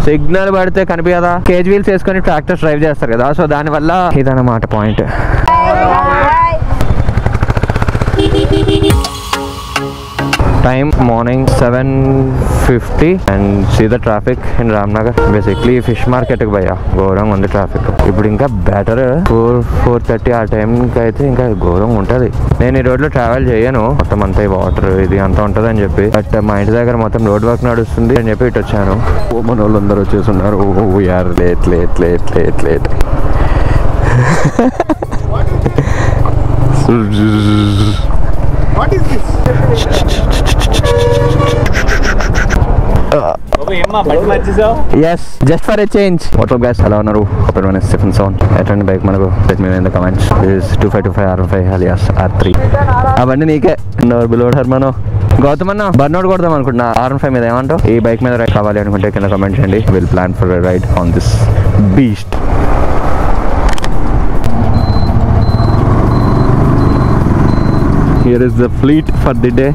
Signal పడితే కనిపించదా. Cage wheels వేసుకొని tractors drive చేస్తారు కదా, సో దానివల్ల ఇదన్నమాట point. Time morning 7:50 and see the traffic in Ramnagar. Basically fish market కి భయ్యా ఘోరంగా ఉంది ట్రాఫిక్. ఇప్పుడు ఇంకా బెటర్ 4:30 ఆ టైంకి అయితే ఇంకా ఘోరంగా ఉంటుంది. నేను ఈ రోడ్లో ట్రావెల్ చేయను, మొత్తం అంతా వాటర్ ఇది అంతా ఉంటుంది అని చెప్పి. బట్ మా ఇంటి దగ్గర మొత్తం రోడ్ వర్క్ నడుస్తుంది అని చెప్పి ఇటు వచ్చాను. మన వాళ్ళు అందరూ వచ్చేస్తున్నారు. We're late late late late late. What is this? Yes, just for a change. What's up guys? Hello Naru. Hope everyone is safe and sound. Attend bike manago. Let me know in the comments. This is 2525 R15 alias R3. అవన్నీ నీకే బిలోడ్ హర్మనో గౌతమ్ అన్న burnout కొడదాం అనుకుంటున్నా. R15 మీద ఏమంటావు? ఈ bike మీద ride కావాలి అనుకుంటే కింద కమెంట్ చేయండి. Will plan for a ride on this beast. Here is the fleet for the day.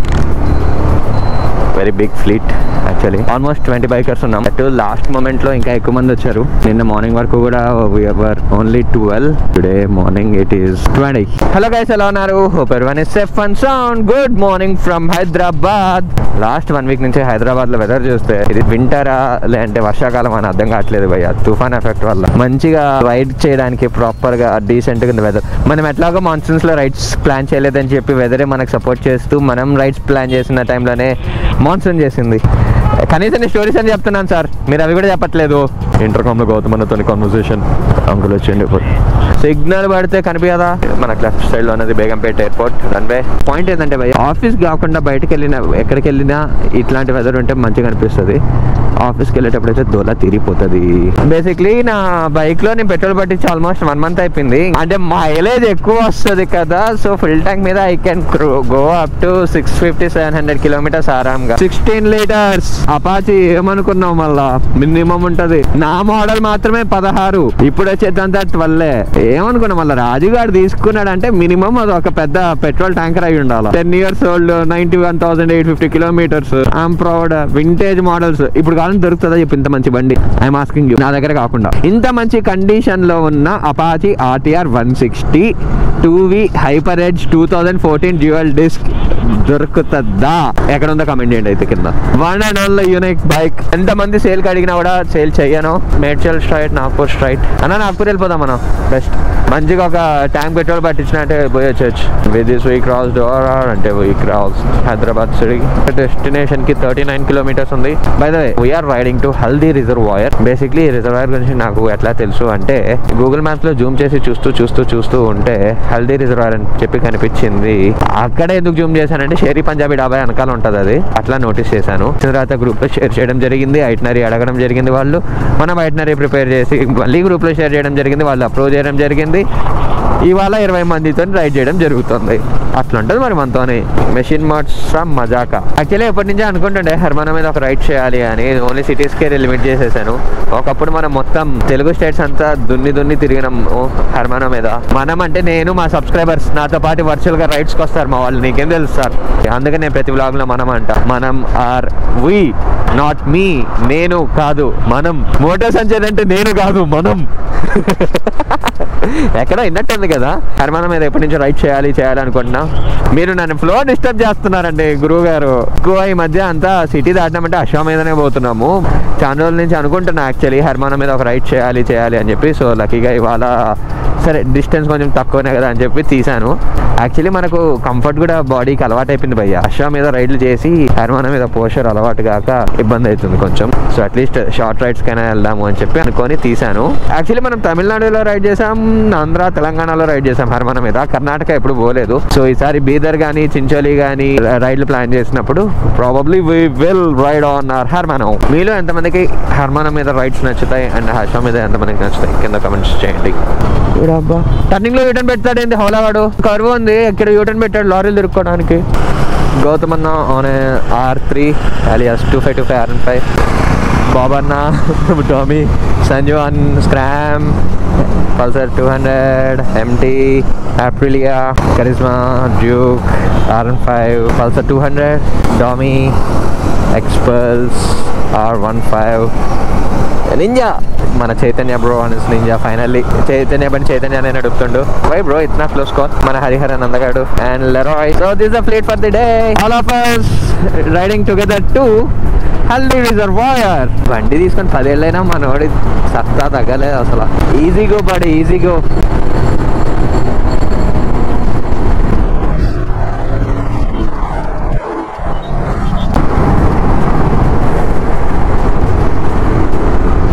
Very big fleet actually. Almost 20 bikers ఉన్నాం. అటు లాస్ట్ మూమెంట్ లో ఇంకా ఎక్కువ మంది వచ్చారు. నిన్న మార్నింగ్ వరకు కూడా we were only 12. Today morning it is 20. Hello guys, ఎలా ఉన్నారు? Hope everyone is safe and sound. Good morning from Hyderabad. Last 1 week నుంచి హైదరాబాద్ లో వెదర్ చూస్తే ఇది వింటరా లేదంటే వర్షాకాలం అని అర్థం కావట్లేదు భయ్య. తుఫాన్ ఎఫెక్ట్ వల్ల మంచిగా రైడ్ చేయడానికి ప్రాపర్ గా డీసెంట్ గా ఉంది వెదర్. మనం ఎట్లాగో మాన్సూన్స్ లో రైడ్స్ ప్లాన్ చేయలేదని చెప్పి వెదరే మనకు సపోర్ట్ చేస్తూ మనం రైడ్స్ ప్లాన్ చేసిన టైంలోనే మాన్సూన్ చేసింది. కనీసం స్టోరీస్ అని చెప్తున్నాను సార్, మీరు అవి కూడా చెప్పట్లేదు. ఇంటర్కామ్ లో గౌతమ్ అన్నతో కన్వర్సేషన్ అంకుల్ వచ్చిండి. సిగ్నల్ పడితే కనిపించదా. మనకు లెఫ్ట్ సైడ్ లో ఉన్నది బేగంపేట ఎయిర్పోర్ట్ రన్వే. పాయింట్ ఏంటంటే భయ్య, ఆఫీస్ కాకుండా బయటకు వెళ్ళినా ఎక్కడికి వెళ్ళినా ఇట్లాంటి వెదర్ ఉంటే మంచిగా అనిపిస్తుంది. ఆఫీస్కి వెళ్ళేటప్పుడు అయితే దోలా తిరిగిపోతుంది. బేసిక్లీ నా బైక్ లో నేను పెట్రోల్ పట్టించి ఆల్మోస్ట్ 1 మంత్ అయిపోయింది. అంటే మైలేజ్ ఎక్కువ వస్తుంది కదా, సో ఫుల్ ట్యాంక్ మీద I can go up to 650-700 kilometres ఆరాంగా. 16 లీటర్స్ అపాచీ ఏమనుకున్నావు, మళ్ళా మినిమం ఉంటది. నా మోడల్ మాత్రమే 16, ఇప్పుడు వచ్చేదంతా 12. ఏమనుకున్నా మళ్ళీ రాజుగాడు తీసుకున్నాడు అంటే మినిమం అది ఒక పెద్ద పెట్రోల్ ట్యాంకర్ అయి ఉండాలి. 10 years old, 91,850 kilometres. I'm proud. Vintage models ఇప్పుడు దొరుకుతుందా చెప్పి ఇంత మంచి బండి? I'm asking you. నా దగ్గర కాకుండా ఇంత మంచి కండిషన్ లో ఉన్న Apache RTR 160 2V hyper edge 2014 dual disc దొరుకుతుందా? ఎక్కడ ఉందో కమెంట్ చేయండి అయితే కింద. One and only unique bike. ఎంత మంది సేల్ కి అడిగినా కూడా సేల్ చెయ్యను. Medchal straight, Nagpur straight. అన్న నాగ్పూర్ వెళ్ళిపోదాం మనం. బెస్ట్ మంచిగా ఒక ట్యాంక్ పెట్రోల్ పట్టించిన అంటే పోయొచ్చు. With this V cross door అంటే V cross Hyderabad city. Destination కి 39 కిలోమీటర్స్ ఉంది. By the way we are riding to Haldi reservoir. Basically ఈ రిజర్వాయర్ గురించి నాకు ఎట్లా తెలుసు అంటే గూగుల్ మ్యాప్స్ లో జూమ్ చేసి చూస్తూ ఉంటే హల్దీ రిజర్వాయర్ అని చెప్పి కనిపించింది. అక్కడ ఎందుకు జూమ్ చేశానంటే షేరీ పంజాబీ డాబా వెనకాల ఉంటది అది. అట్లా నోటీస్ చేశాను. తర్వాత గ్రూప్ లో షేర్ చేయడం జరిగింది. ఐటనరీ అడగడం జరిగింది వాళ్ళు. మనం ఐటనరీ ప్రిపేర్ చేసి మళ్ళీ గ్రూప్ లో షేర్ చేయడం జరిగింది. వాళ్ళు అప్రూవ్ చేయడం జరిగింది. ఇవాళ 20 మందితో రైడ్ చేయడం జరుగుతుంది. అట్లా ఉంటుంది మరి మనతోని. Machine modes మజాక. యాక్చువల్లీ ఎప్పటి నుంచో అనుకుంటుండే హర్మనా మీద ఒక రైడ్ చేయాలి అని. ఓన్లీ సిటీస్కే లిమిట్ చేసేసాను. ఒకప్పుడు మనం మొత్తం తెలుగు స్టేట్స్ అంతా దున్ని తిరిగినాము హర్మనా మీద. మనం అంటే నేను, మా సబ్స్క్రైబర్స్, నాతో పాటు వర్చువల్ గా రైడ్స్ కి వస్తారు మా వాళ్ళు. నీకేం తెలుసు సార్? అందుకని నేను ప్రతి వ్లాగ్ లో మనం అంట. మనం ఆర్ వి, నాట్ మీ. నేను కాదు మనం. మోటార్ సంచేది అంటే నేను కాదు మనం. ఎక్కడో విన్నట్టుంది కదా. హర్మనా మీద ఎప్పటి నుంచో రైడ్ చేయాలి అనుకుంటున్నా. మీరు నన్ను ఫ్లో డిస్టర్బ్ చేస్తున్నారండి గురువు గారు. ఎక్కువ ఈ మధ్య అంతా సిటీ దాటినామంటే అశ్వ మీదనే పోతున్నాము. చాలా రోజుల నుంచి అనుకుంటున్నా యాక్చువల్లీ హర్మనా మీద ఒక రైడ్ చేయాలి అని చెప్పి. సో లక్కీగా ఇవాళ సరే డిస్టెన్స్ కొంచెం తక్కువనే కదా అని చెప్పి తీసాను. యాక్చువల్లీ మనకు కంఫర్ట్ కూడా బాడీకి అలవాటు అయిపోయింది భయ్య. అశ్వ మీద రైడ్లు చేసి హర్మనా మీద పోషర్ అలవాటు కాక ఇబ్బంది అవుతుంది కొంచెం. సో అట్లీస్ట్ షార్ట్ రైడ్స్ కైనా వెళ్దాము అని చెప్పి అనుకొని తీసాను. యాక్చువల్లీ మనం తమిళనాడులో రైడ్ చేసాం, ఆంధ్ర తెలంగాణలో రైడ్ చేసాం హర్మనా మీద. కర్ణాటక ఎప్పుడు పోలేదు. సో ఈసారి బీదర్ కానీ చించోలి కానీ రైడ్లు ప్లాన్ చేసినప్పుడు probably we will ride on our హర్మనా. మీలో ఎంతమందికి హర్మనా మీద రైడ్స్ నచ్చుతాయి అండ్ అశ్వ మీద ఎంతమందికి నచ్చుతాయి కింద కమెంట్స్ చేయండి. టర్నింగ్ లో యూటర్న్ పెడతాడు ఏంది హోలావాడు? కర్వ్ ఉంది, ఇక్కడ యూటర్న్ పెట్టాడు లారీలు తిరుక్కోవడానికి. గౌతమ్ అన్న on R3 alias 2525 R15. Babanna, Tommy, Sanju on Scram, Pulsar 200, MT, Aprilia, Karisma, Duke, R15, Pulsar 200, Domi, Xpulse, R15, ninja మన చైతన్య బ్రో అని నింజా ఫైనల్లీ చైతన్య అని నడుపుతుండు వై బ్రో ఇట్నా క్లోజ్ కాల్ మన హరిహర నందగాడు and Leroy so this the fleet for the day all of us riding together to Haldi reservoir. బండి తీసుకొని 10 ఏళ్ళైనా మనోడి సత్తా తగ్గలేదు అసలు. ఈజీగో బడి ఈజీగో.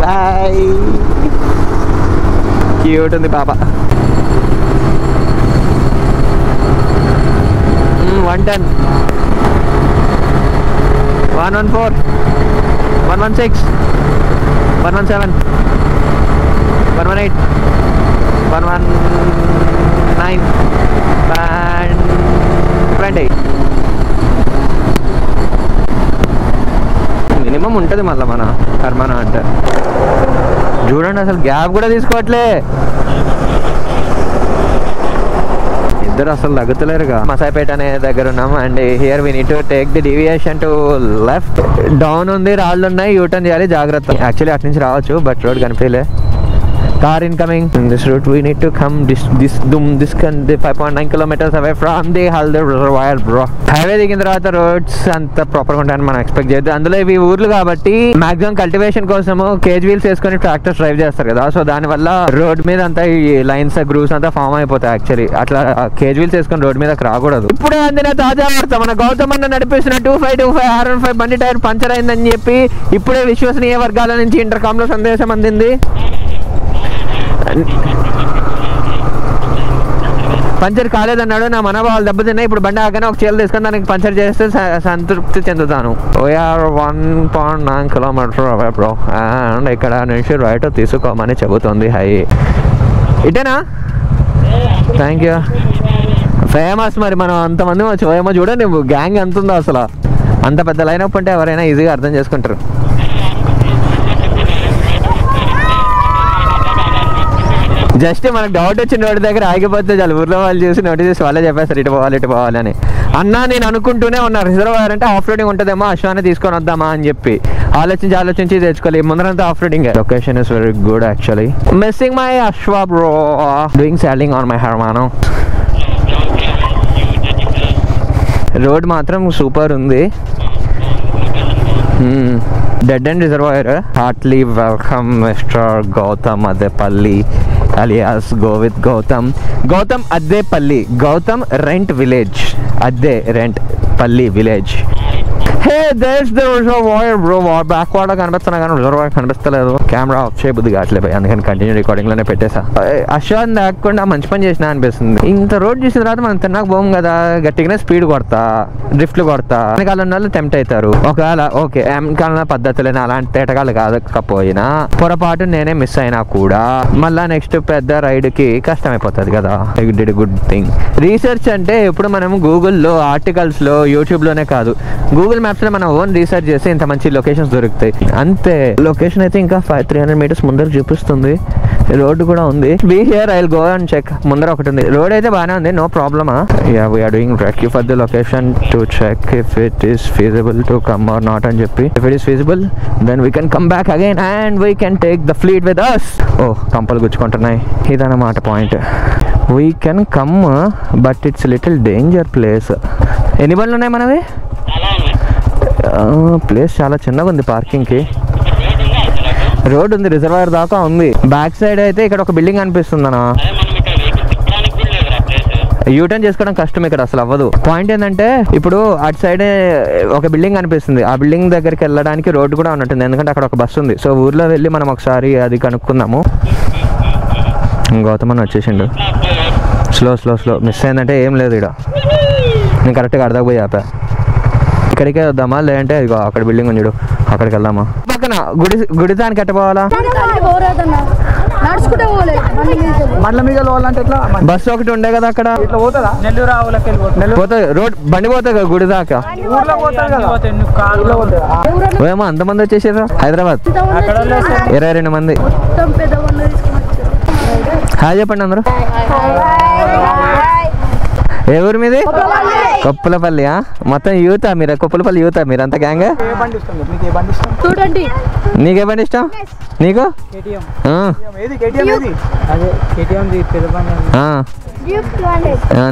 బాయ్. క్యూట్ ఉంది పాప. 110 114 116 117 118 119 and 20. మినిమం ఉంటుంది మళ్ళీ మన కర్మన అంటే. చూడండి అసలు గ్యాప్ కూడా తీసుకోవట్లే ఇద్దరు, అసలు తగ్గుతలేరుగా. మసాయిపేట అనే దగ్గర ఉన్నాం and here we need to take the deviation to left. Down ఉంది, రాళ్ళు ఉన్నాయి, యూటర్న్ చేయాలి, జాగ్రత్త. యాక్చువల్లీ అటు నుంచి రావచ్చు బట్ రోడ్ కనిపించలే. car incoming in this route. We need to come this 5.9 kilometers away from the Haldir reservoir bro. Highway దిగిన తర్వాత రోడ్స్ అంత ప్రాపర్గా ఉంటాయని మనం ఎక్స్పెక్ట్ చేయొద్దు. అందులో ఇవి ఊర్లు కాబట్టి మాక్సిమం కల్టివేషన్ కోసము కేజ్ వీల్స్ వేసుకొని ట్రాక్టర్స్ డ్రైవ్ చేస్తారు కదా. సో దానివల్ల రోడ్ మీద అంతా ఈ లైన్స్ గ్రూవ్స్ అంతా ఫామ్ అయిపోతాయి. యాక్చువల్లీ అట్లా కేజ్ వీల్స్ వేసుకొని రోడ్ మీద రాకూడదు. ఇప్పుడే అందిన తాజా వార్త, మన గౌతమ్ అన్న నడిపిస్తున్న 2525 R15 బండి టైర్ పంచర్ అయిందని చెప్పి ఇప్పుడే విశ్వసనీయ వర్గాల నుంచి ఇంటర్కామ్ లో సందేశం అందింది. పంచర్ కాలేదన్నాడు, నా మనోభావాలు దెబ్బతిన్నాయి. ఇప్పుడు బండి ఆగానే ఒక చీల తీసుకొని దానికి పంచర్ చేస్తే సంతృప్తి చెందుతాను. వీఆర్ 1.9 kilometers అవే బ్రో అండ్ ఇక్కడ నుంచి రైట్ తీసుకోమని చెబుతుంది. హై ఇటేనా? Thank you. ఫేమస్ మరి మనం అంతమంది వచ్చేమో చూడండి, గ్యాంగ్ ఎంత ఉందో అసలు. అంత పెద్ద లైనప్ ఉంటే ఎవరైనా ఈజీగా అర్థం చేసుకుంటారు. జస్ట్ మనకు డౌట్ వచ్చిన రోడ్డు దగ్గర ఆగిపోతే చాలు, ఊర్లో వాళ్ళు చూసి నోటీస్ చేసి వాళ్ళే చెప్పేస్తారు ఇటు పోవాలి అని. అన్నా నేను అనుకుంటూనే ఉన్నా రిజర్వాయర్ అంటే ఆఫ్ రోడింగ్ ఉంటుందేమో, అశ్వాన్ని తీసుకొని వద్దామా అని చెప్పి ఆలోచించి తెచ్చుకోవాలి. ముందరంతా off roading. Location is very good actually. Missing my Ashwa bro, doing soloing on my hermano. Road మాత్రం సూపర్ ఉంది. Dead and reservoir. Heartily welcome mister Gautam Addepalli alias go with Gautam Addepalli, Gautam Rent Village, Adde Rent Palli Village. Hey, there's the reservoir bro. Backward కనిపిస్తున్నా కానీ reservoir కనిపిస్తలేదు. Camera off చేయబుద్ది కావట్లేదు, అందుకని continue recording లోనే పెట్టేసా. Aswan దాక్కుండా మంచి పని చేసినా అనిపిస్తుంది. ఇంత రోడ్ చూసిన తర్వాత మనం తిన్నాక పోం కదా, గట్టిగానే స్పీడ్ కొడతా, డ్రిఫ్ట్లు కొడతా. వెనకాల వాళ్ళు టెంప్ట్ అవుతారు. ఒకవేళ ఓకే వెనకాల పద్ధతులేనా అలాంటి తేటగాళ్ళు కాకపోయినా పొరపాటు నేనే మిస్ అయినా కూడా మళ్ళా నెక్స్ట్ పెద్ద రైడ్ కి కష్టమైపోతుంది కదా. Did good thing. రీసెర్చ్ అంటే ఇప్పుడు మనం గూగుల్లో, ఆర్టికల్స్ లో, యూట్యూబ్ లోనే కాదు, గూగుల్ మ్యాప్స్ లో మనం ఓన్ రీసెర్చ్ చేస్తే ఇంత మంచి లొకేషన్స్ దొరుకుతాయి. అంతే. లొకేషన్ అయితే ఇంకా 300 meters ముందర చూపిస్తుంది. రోడ్డు కూడా ఉంది. Be here, I will go and check. ముందర ఒకటి ఉంది. రోడ్ అయితే బాగానే ఉంది, నో ప్రాబ్లమా. Yeah we're doing trek for the location to check if it is feasible to come or not అని చెప్పి. If it is feasible then we can come back again and we can take the fleet with us. ఓ కంపలు గుచ్చుకుంటున్నాయి. ఇదన్నమాట point. We can come but it's little danger place. ఎన్ని బండ్లు ఉన్నాయి మనవి? ప్లేస్ చాలా చిన్నగా ఉంది పార్కింగ్ కి. రోడ్ ఉంది, రిజర్వాయర్ దాకా ఉంది. బ్యాక్ సైడ్ అయితే ఇక్కడ ఒక బిల్డింగ్ అనిపిస్తుందనా. యూటర్న్ చేసుకోవడం కష్టం ఇక్కడ, అసలు అవ్వదు. పాయింట్ ఏంటంటే ఇప్పుడు అటు సైడ్ ఒక బిల్డింగ్ అనిపిస్తుంది, ఆ బిల్డింగ్ దగ్గరికి వెళ్ళడానికి రోడ్డు కూడా ఉన్నట్టుంది, ఎందుకంటే అక్కడ ఒక బస్సు ఉంది. సో ఊర్లో వెళ్ళి మనం ఒకసారి అది కనుక్కుందాము. గౌతమ్ అని వచ్చేసిండు. స్లో మిస్ అయిందంటే ఏం లేదు ఇక్కడ. నేను కరెక్ట్గా అర్ధకు పోయి ఆపా. ఇక్కడికే వద్దామా లేదంటే ఇదిగో అక్కడ బిల్డింగ్ ఉంది చూడు, అక్కడికి వెళ్దామా? పక్కన గుడి దానికి ఎట్ట పోవాలా? బండ్ల మీద పోవాలంటే ఎట్లా? బస్సు ఒకటి ఉండే కదా అక్కడ. పోతుంది రోడ్, బండి పోతుంది కదా గుడి దాకా. ఏమో అంతమంది వచ్చేసారు హైదరాబాద్, 22 మంది. హాయ్ చెప్పండి అందరూ. ఏ ఊరి మీది? కొప్పులపల్లి మొత్తం యూత్ మీరు కొప్పులపల్లి యూత్ మీరు అంత గ్యాంగ్ నీకే బండి ఇష్టం నీకు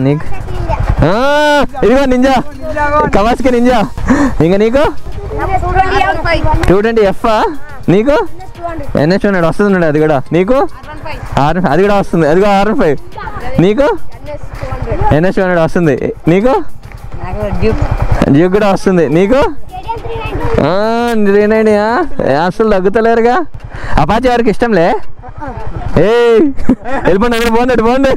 నీకు ఇదిగో నింజా కవాస్కి నింజా ఇంకా నీకు 220F నీకు NS 200 వస్తుంది అది కూడా నీకు అది కూడా వస్తుంది అది కూడా R5 నీకు NS 200 వస్తుంది నీకు డ్యూక్ కూడా వస్తుంది నీకు అసలు తగ్గుతలేరుగా అపాచీ ఎవరికి ఇష్టంలే ఏ వెళ్ళిపోండి అక్కడ బాగుంది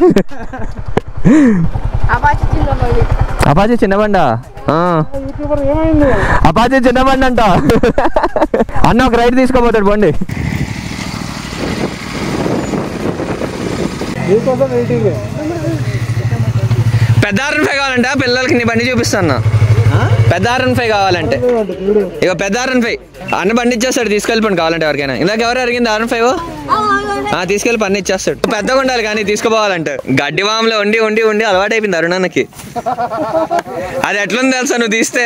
అపాచీ చిన్న బండా అపాచీ చిన్న బండి అంట అన్న ఒక రైడ్ తీసుకోపోతాడు బండి పెద్ద R15 కావాలంటే పిల్లలకి నీ బండి చూపిస్తాను పెద్ద R15 కావాలంటే ఇక పెద్ద R15 అన్న బండి ఇచ్చేస్తాడు తీసుకెళ్ళిపోండి కావాలంటే ఎవరికైనా ఇందాక ఎవరు అడిగింది R15 తీసుకెళ్ళి పని ఇచ్చేస్తాడు పెద్దగా ఉండాలి కానీ తీసుకుపోవాలంటే గడ్డి వాములో ఉండి అలవాటు అయిపోయింది అరుణానికి అది ఎట్లుంది తెలుసా నువ్వు తీస్తే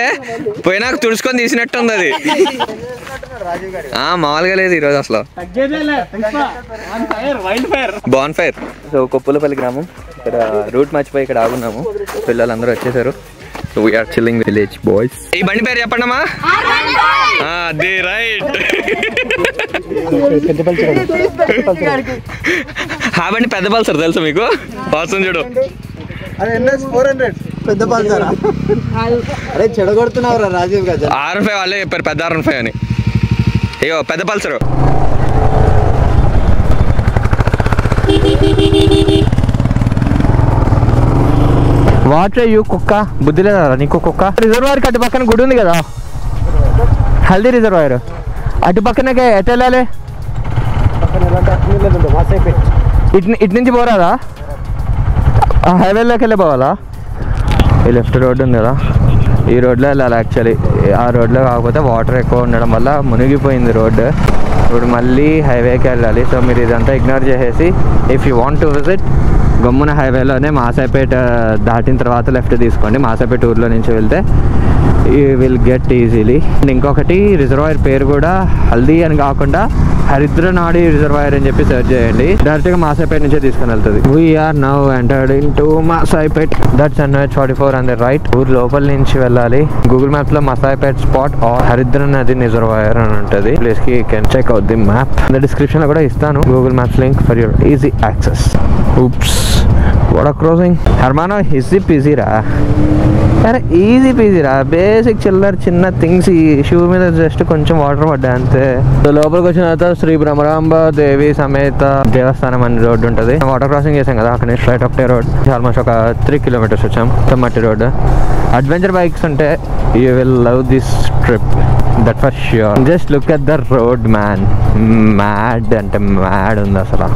పోయినాక తుడుచుకొని తీసినట్టు ఉంది అది మామూలుగా లేదు ఈరోజు అసలు బాన్ ఫైర్ సో కొప్పులపల్లి గ్రామం ఇక్కడ రూట్ మర్చిపోయి ఇక్కడ ఆగున్నాము పిల్లలందరూ వచ్చేసారు so we're chilling village boys ఈ బండి పేరు చెప్పండమ్మా అదే రైట్ ఆ బండి పెద్ద పల్సర్ తెలుసా మీకు వస్తుంది చూడు పెద్ద పల్సర్ అరే చెడగొడుతున్నావురా రాజీవ్ గారు R15 వాళ్ళే చెప్పారు పెద్ద R15 అని అయ్యో పెద్ద పల్సరు వాటర్ యూ కుక్క బుద్ధి లేదా నీకు కుక్క రిజర్వాయర్కి అటు పక్కన గుడి ఉంది కదా హల్దీ రిజర్వాయర్ అటు పక్కనకే ఎటు వెళ్ళాలి ఇటు నుంచి పోరాదా హైవేలోకి వెళ్ళి పోవాలా ఈ లెఫ్ట్ రోడ్డు ఉంది కదా ఈ రోడ్లో వెళ్ళాలి యాక్చువల్లీ ఆ రోడ్లో కాకపోతే వాటర్ ఎక్కువ ఉండడం వల్ల మునిగిపోయింది రోడ్డు ఇప్పుడు మళ్ళీ హైవేకి వెళ్ళాలి సో మీరు ఇదంతా ఇగ్నోర్ చేసేసి if you want to visit గమ్మున హైవేలోనే మాసాపేట దాటిన తర్వాత లెఫ్ట్ తీసుకోండి మాసాపేట ఊర్లో నుంచి వెళ్తే you will get easily and ఇంకొకటి రిజర్వాయర్ పేరు కూడా హల్దీ అని కాకుండా హరిద్రనాడి రిజర్వాయర్ అని చెప్పి సెర్చ్ చేయండి డైరెక్ట్గా మాసాపేట నుంచే తీసుకుని వెళ్తుంది we're now entered in to Masapet that's NH 44 on the right ఊరు లోపల నుంచి వెళ్ళాలి గూగుల్ మ్యాప్స్ లో మాసాపేట్ స్పాట్ ఆర్ హరిద్ర నది రిజర్వాయర్ అని ఉంటుంది ప్లేస్ కి can check out the map description లో కూడా ఇస్తాను Google Maps link for your easy access oops what a crossing hermano easy peasy ra అరే ఈజీ పీజీ రా బేసిక్ చిల్లర్ చిన్న థింగ్స్ ఈ షూ మీద జస్ట్ కొంచెం వాటర్ పడ్డాయి అంతే లోపలికి వచ్చిన తర్వాత శ్రీ బ్రహ్మరాంబ దేవి సమేత దేవస్థానం అనే రోడ్డు ఉంటుంది వాటర్ క్రాసింగ్ చేసాం కదా అక్కడ నుంచి స్ట్రైట్ ఒకటే రోడ్ ఆల్మోస్ట్ ఒక 3 kilometers వచ్చాం మట్టి రోడ్ అడ్వెంచర్ బైక్స్ ఉంటే you will love this trip that for sure just look at the road man mad అంటే మ్యాడ్ ఉంది అసలు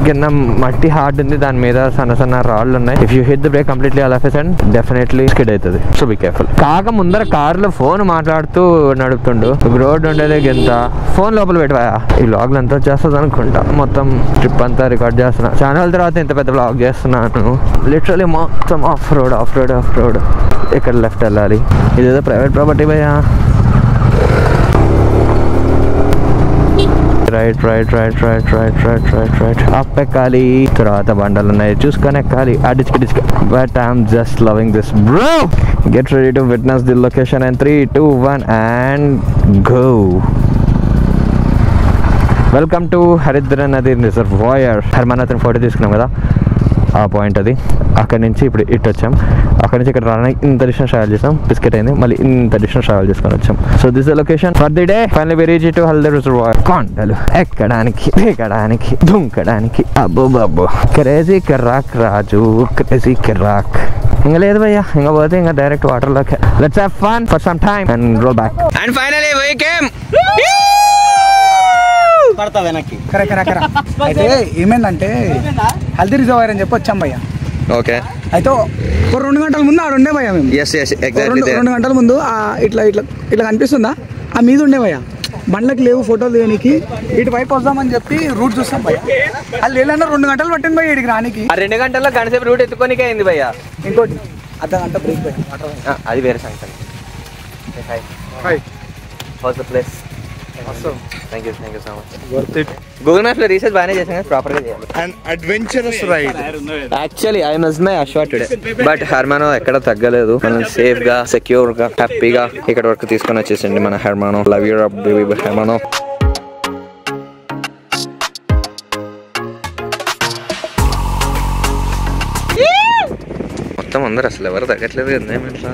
కింద మట్టి హార్డ్ ఉంది దాని మీద సన్న రాళ్ళు ఉన్నాయి if you hit the break completely all of a sudden definitely skid అవుతుంది సో బీ కేర్ఫుల్ కాక ముందర కార్లో ఫోన్ మాట్లాడుతూ నడుపుతుండు రోడ్ ఉండేదే ఎంత ఫోన్ లోపల పెట్టవా ఈ వ్లాగ్లు అంతా చేస్తుంది అనుకుంటా మొత్తం ట్రిప్ అంతా రికార్డ్ చేస్తున్నా ఛానల్ తర్వాత ఇంత పెద్ద వ్లాగ్ చేస్తున్నాను లిటరలీ మొత్తం ఆఫ్ రోడ్ ఇక్కడ లెఫ్ట్ వెళ్ళాలి ఇదేదో ప్రైవేట్ ప్రాపర్టీ భయ్యా రైట్ అప్ ఎక్కాలి తర్వాత బండలు ఉన్నాయి చూసుకొని ఎక్కాలి అడిచికి but I'm just loving this bro get ready to witness the location and 3, 2, 1 and go welcome to Haridra నది రిజర్వాయర్ హర్మనాథన్ ఫోటో తీసుకున్నాం కదా ఆ పాయింట్ అది అక్కడి నుంచి ఇప్పుడు ఇటు వచ్చాం అక్కడి నుంచి ఇక్కడ రావడానికి ఇంత డిస్టెన్స్ ట్రావెల్ చేసాం బిస్కెట్ అయింది మళ్ళీ ఇంత డిస్టెన్స్ ట్రావెల్ చేసుకొని వచ్చాం so this location for the day finally we reach to Haldi reservoir కొండలు ఎక్కడానికి దిగడానికి దుంకడానికి అబ్బో బాబో క్రేజీ కిరాక్ రాజు క్రేజీ కిరాక్ ఇంకా లేదు భయ్యా ఇంకా పోతే ఇంకా డైరెక్ట్ వాటర్ లోకి let's have fun for some time and roll back and finally we came పడతా వెనక్కి అయితే ఏమైందంటే హల్దీ రిజర్వాయర్ అని చెప్పి వచ్చాం భయ్య ఓకే అయితే ఒక 2 గంటల ముందు ఆడ ఉండే భయ్య మేము 2 గంటల ముందు ఇట్లా కనిపిస్తుందా ఆ మీద ఉండే భయ్య బండ్లకి లేవు ఫోటోలు తీయడానికి ఇటు వైపు వద్దామని చెప్పి రూట్ చూస్తాం భయ్య అది లేదన్నా 2 గంటలు పట్టింది భయ్య ఇడికి రానికి 2 గంటల్లో గంటసేపు రూట్ ఎత్తుకోనికే అయింది భయ్య ఇంకోటి అర్ధగంట బ్రేక్ పెట్టి అది వేరే సంగతి. Hi what's the place? Thank you so much. Worth it. Google maps లో రీసెర్చ్ బాగానే చేసాం కానీ ప్రాపర్ గా చేయాలి. And adventurous ride. Actually I miss my Ashwa today, but hermano ఎక్కడ తగ్గలేదు. మనం సేఫ్ గా సెక్యూర్ గా హ్యాపీగా ఇక్కడ వరకు తీసుకొని వచ్చేసింది మన hermano. Love you baby hermano. మొత్తం అందరు అసలు ఎవరు తగ్గట్లేదు కదా ఇట్లా.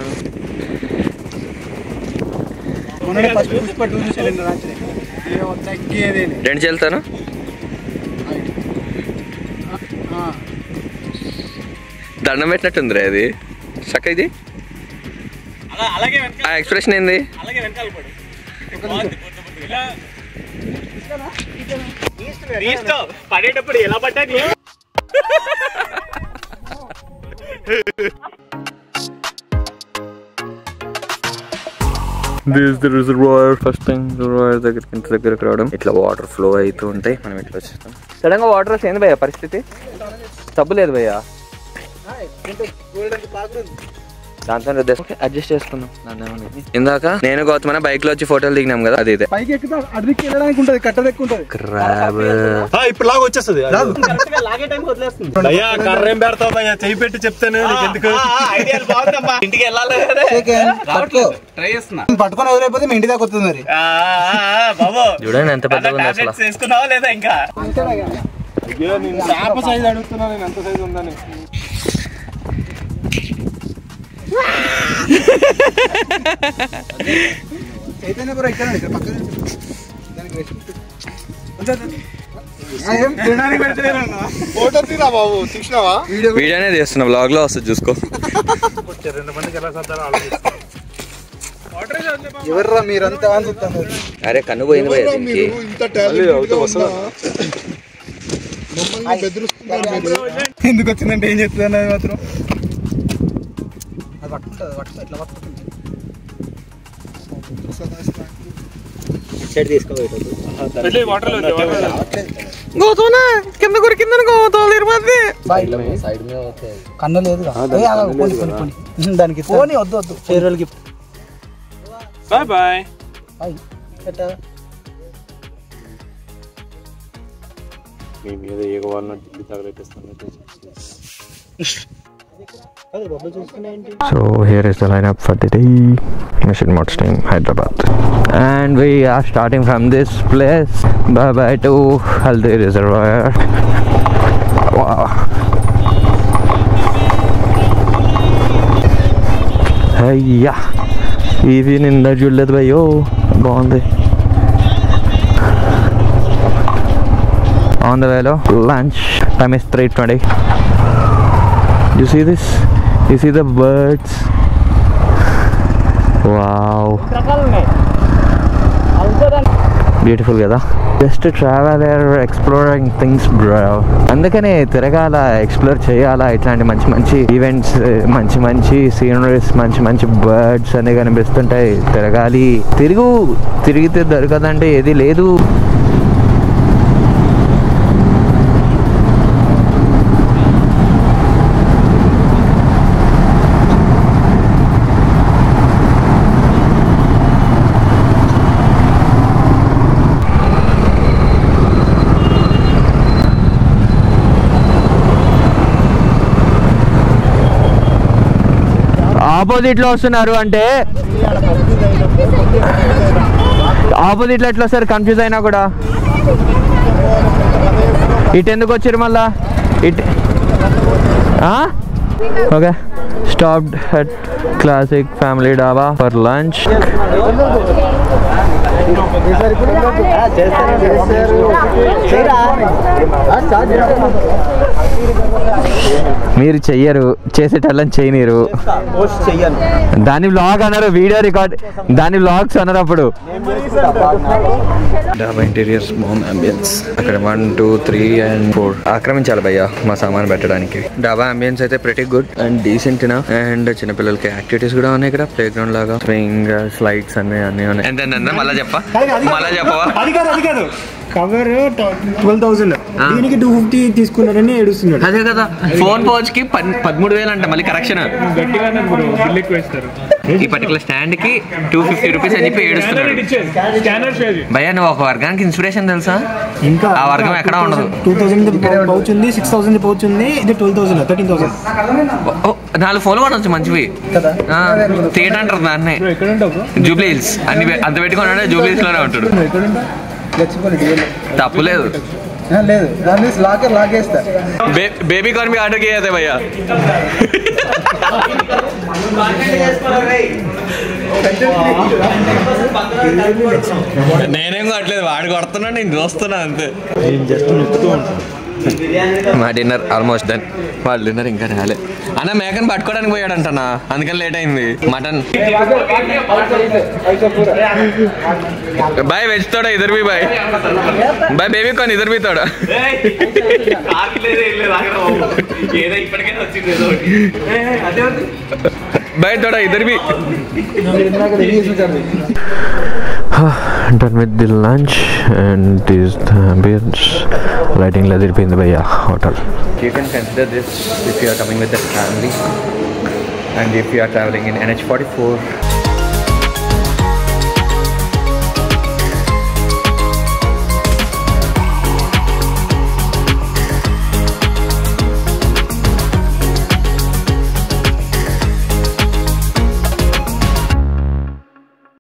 రెండు చెల్తాను దండం పెట్టినట్టుంది అది చక్క. ఇది ఆ ఎక్స్ప్రెషన్ ఏంది? పడేటప్పుడు ఎలా పడ్డా this the reservoir. First thing reservoir దగ్గరికి ఇంత దగ్గరకు రావడం, ఇట్లా వాటర్ ఫ్లో అవుతూ ఉంటాయి. మనం ఇట్లా వచ్చేస్తాం. సడన్ గా వాటర్ ఏంది భయ్యా పరిస్థితి? తప్పు లేదు భయ్యా, దాంతో అడ్జస్ట్ చేసుకున్నాం. ఇందాక నేను గౌతమ బైక్ లో వచ్చి ఫోటోలు దిగినాం కదా, అది ఇదే. పైకి ఎక్కితే అడికి వెళ్ళడానికి ఉంటుంది, కట్ట దగ్గర ఉంటుంది. క్రాబ్ ఇప్పుడు లాగా వచ్చేస్తుంది. అయ్యా కర్ర ఏం పెడతావు భయ్యా? చెయ్యి పెట్టి చెప్తాను ఎందుకు. ఇంటికి వెళ్ళాలి పట్టుకొని వదిలేకపోతే మీ ఇంటి దాకా వస్తుంది. మరి బాబు చూడండి ఎంత పెద్దగా ఉంది అసలు. చేసుకున్నావా లేదా? ఇంకా సైజ్ అడుగుతున్నా నేను, ఎంత సైజ్ ఉందని. చైతన్య కూడా ఇక్కడ పక్కన ఫోటో తీరా బాబు, చూసినావా? వీడియోనే తీస్తున్నా, బ్లాగ్ లో వస్తుంది చూసుకో. ఎవర్రా మీరంతా అని చెప్తాను. అరే కన్ను పోయింది భయ్యా దీనికి. ఇంత టాలెంట్ వస్తుందా? ఎందుకు వచ్చిందంటే ఏం చెప్తుంది అది మాత్రం. అది పట్టుకుంటుంది ఇట్లా పట్టుకుంటుంది. కింద కొరికిందని కన్ను లేదు దానికి. పోనీ వద్దు వద్దు చేరులకి. Bye bye. మీ మీద ఏ వాళ్ళని Delhi తగలెట్టిస్తాను. So here is the lineup for the day. Mission Mods team, Hyderabad. And we are starting from this place. Bye bye to Haldi Reservoir. Wow. Hey, even in the Jullet by yo, బాగుంది. On the way, lunch time is 3:20. You see this? You see the birds? Wow. Beautiful కదా. Just to travel there, exploring things bro. అందుకనే తిరగాల, explore చేయాలా. ఇట్లాంటి మంచి మంచి events, మంచి మంచి సీనరీస్, మంచి మంచి బర్డ్స్ అన్నీ కనిపిస్తుంటాయి. తిరగాలి. తిరిగితే దొరకదంటే ఏది లేదు. ఆపోజిట్ లో వస్తున్నారు అంటే ఆపోజిట్ లో ఎట్లా వస్తారు? కన్ఫ్యూజ్ అయినా కూడా ఇటు ఎందుకు వచ్చారు మళ్ళా? ఇటు okay. Stopped at classic family డాబా ఫర్ లంచ్. మీరు చెయ్యరు, చేసేటల్లని చేయనీరు. దాని వ్లాగ్ అన్నారు, వీడియో రికార్డ్, దాని వ్లాగ్స్ అన్నారు. అప్పుడు డాబా ఇంటీరియర్స్, హోమ్ అంబియన్స్. అక్కడ 1, 2, 3 and 4 ఆక్రమించాలి భయ్యా మా సామాన్ పెట్టడానికి. డాబా అంబియన్స్ అయితే ప్రెటీ గుడ్ అండ్ డీసెంట్ నా. అండ్ చిన్నపిల్లలకి యాక్టివిటీస్ కూడా ఉన్నాయి ఇక్కడ, ప్లే గ్రౌండ్ లాగా, స్వింగ్, స్లైడ్స్ అన్నీ ఉన్నాయి. ఎంత మళ్ళా చెప్పవా? కవర్ 12,000 దీనికి 250 తీసుకున్నారని ఏడుస్తున్నాడు. అదే కదా ఫోన్ పౌచ్ కి 13,000 అంట మళ్ళీ కరెక్షన్. ఈ పర్టికులర్ స్టాండ్ కి 250 రూపీస్ అని చెప్పి ఏడుస్తున్నాడు. భయ్యా నువ్వు ఒక వర్గానికి ఇన్స్పిరేషన్ తెలుసా? ఇంకా ఆ వర్గం ఎక్కడ ఉండదు. 2,000 పౌచ్ ఉంది, 6,000 పౌచ్ ఉంది, ఇది 12,000 13,000. 4 ఫోన్లు కూడా వచ్చు మంచివి. థియేటర్ అంటారు దాన్ని. జూబ్లీ హిల్స్ అన్ని అంత పెట్టుకున్నాడే జూబ్లీ హిల్స్ లోనే ఉంటాడు. తప్పులేదు. बेबी कॉर्न भी ऑर्डर किए थे भैया. నేనేం కొట్టలేదు, వాడు కొడుతున్నాడు, నేను చూస్తున్నా అంతే. మా డిన్నర్ ఆల్మోస్ట్ డన్. వాళ్ళ డిన్నర్ ఇంకా రాలే. అన్న మేకని పట్టుకోవడానికి పోయాడంటనా, అందుకని లేట్ అయింది. మటన్ బాయ్ వెజ్ తోడా ఇద్దరు బి బాయ్ బాయ్ బేబీ కాన్ ఇద్దరు బి తోడా బాయ్ తోడా ఇద్దరు B. Done with the lunch and this ambience. Lighting la dirpindi bhaiya hotel. You can consider this if you are coming with the family and if you are traveling in NH44.